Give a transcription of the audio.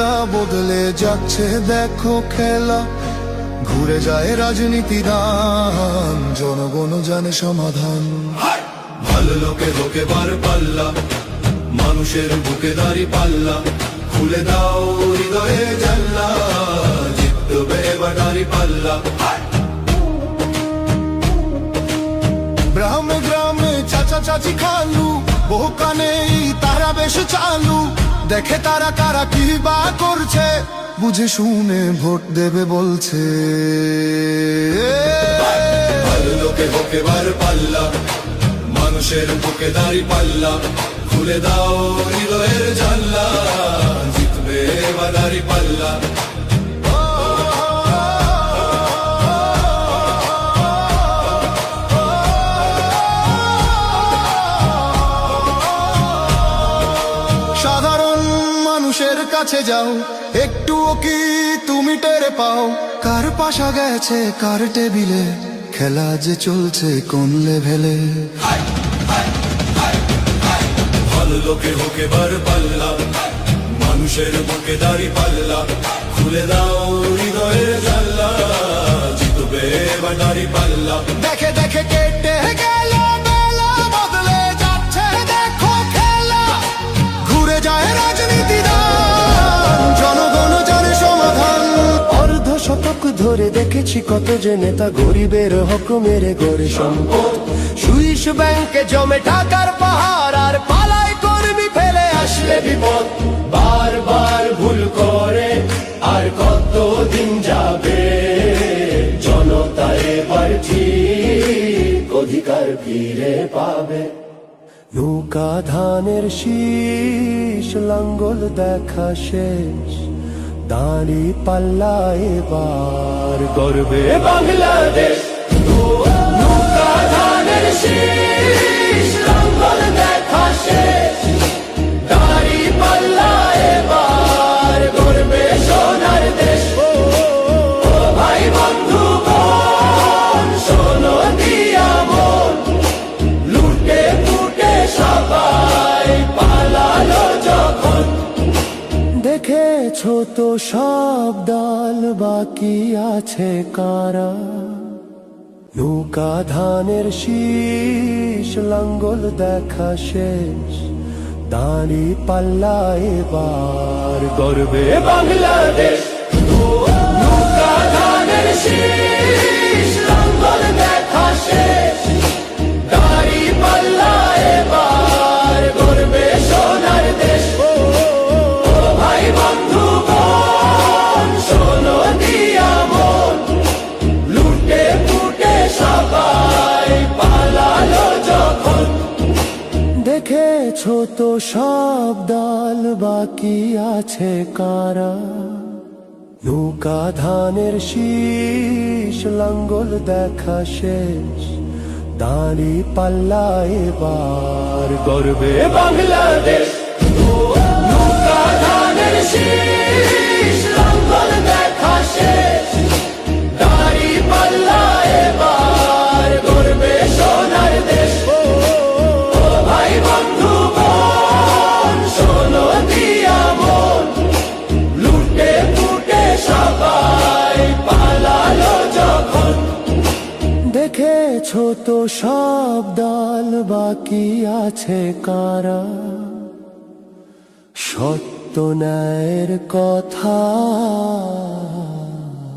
বেলা বদলে যাচ্ছে দেখো খেলা, ঘুরে যায় রাজনীতি দান, জনগণ জানে সমাধান। ভালো লোকে লোকে বার পাল্লা, মানুষের বুকে দাঁড়ি পাল্লা, খুলে দাও হৃদয়ে জানলা, জিতবে এবার দাঁড়ি পাল্লা। গ্রামে গ্রামে চাচা চাচি খালু, বহু কানে তারা বেশ চালু, দেখে তারা কারা কি বা করছে, বুঝে শুনে ভোট দেবে বলছে। ভালো লোকে বুকে বার পাল্লা, মানুষের বুকে দাঁড়ি পাল্লা, খুলে দাও হৃদয়ের জানলা, জিতবে এবার দাঁড়ি পাল্লা। সাধারণ মানুষের কাছে যাও, একটুও কি তুমি টেরে পাও, কার পাশা গেছে কার টেবিলে, খেলা যে চলছে কোন লেভেলে। ভালো লোকে হোকে বার পাল্লা, মানুষের বুকে দাঁড়ি পাল্লা, খুলে দাও হৃদয়ের জানলা, জিতবে এবার দাঁড়ি পাল্লা। দেখে দেখে কেটে গেল বেলা, বদলে যাচ্ছে দেখো খেলা, ঘুরে যায় রাজনীতি দান, জনগণ জানে সমাধান। অর্ধ শতক ধরে দেখেছি কত যে নেতা গরিবের হক মেরে গড়ে সম্পদ, সুইস ব্যাংকে জমে টাকার পাহাড়, আর পালায় কর্মী ফেলে আসলে বিপদ। বারবার ভুল করে আর কতদিন যাবে, জনতা এবার ঠিক অধিকার ফিরে পাবে। নৌকা ধানের শীষ, লাঙ্গল দেখা শেষ, দাঁড়ি পাল্লা এবার গর্বে বাংলাদেশ। নৌকা ধানের শীষ, লাঙ্গল দেখা শেষ, দাঁড়ি পাল্লা এবার গর্বে সোনার দেশ। ও ভাই বন্ধু বোন, শোনো দিয়া মন, লুটে ফুটে সবাই পালালো যখন, দেখেছো তো সব দল বাকি আছে কারা। নৌকা ধানের শীষ, লাঙ্গল দেখা শেষ, দাঁড়ি পাল্লা এবার গর্বে বাংলাদেশ। নৌকা ধানের শীষ, লাঙ্গল দেখা শেষ, দাঁড়ি পাল্লা এবার গর্বে সোনার দেশ। ভাই বন্ধু বোন, শোনো দিয়া মন, লুটে ফুটে সবাই পালালো যখন, দেখেছো তো সব দল বাকি আছে কারা। নৌকা ধানের শীষ, লাঙ্গল দেখা শেষ, দাঁড়ি পাল্লা এবার গর্বে বাংলাদেশ। নৌকা ধানের শীষ, লাঙ্গল দেখা শেষ, দাঁড়ি পাল্লা এবার গর্বে সোনার দেশ। ভাই বন্ধু বোন, শোনো দিয়া মন, লুটে ফুটে সবাই পালালো যখন, দেখেছো তো সব দল বাকি আছে কারা। সত্য ন্যায়ের কথা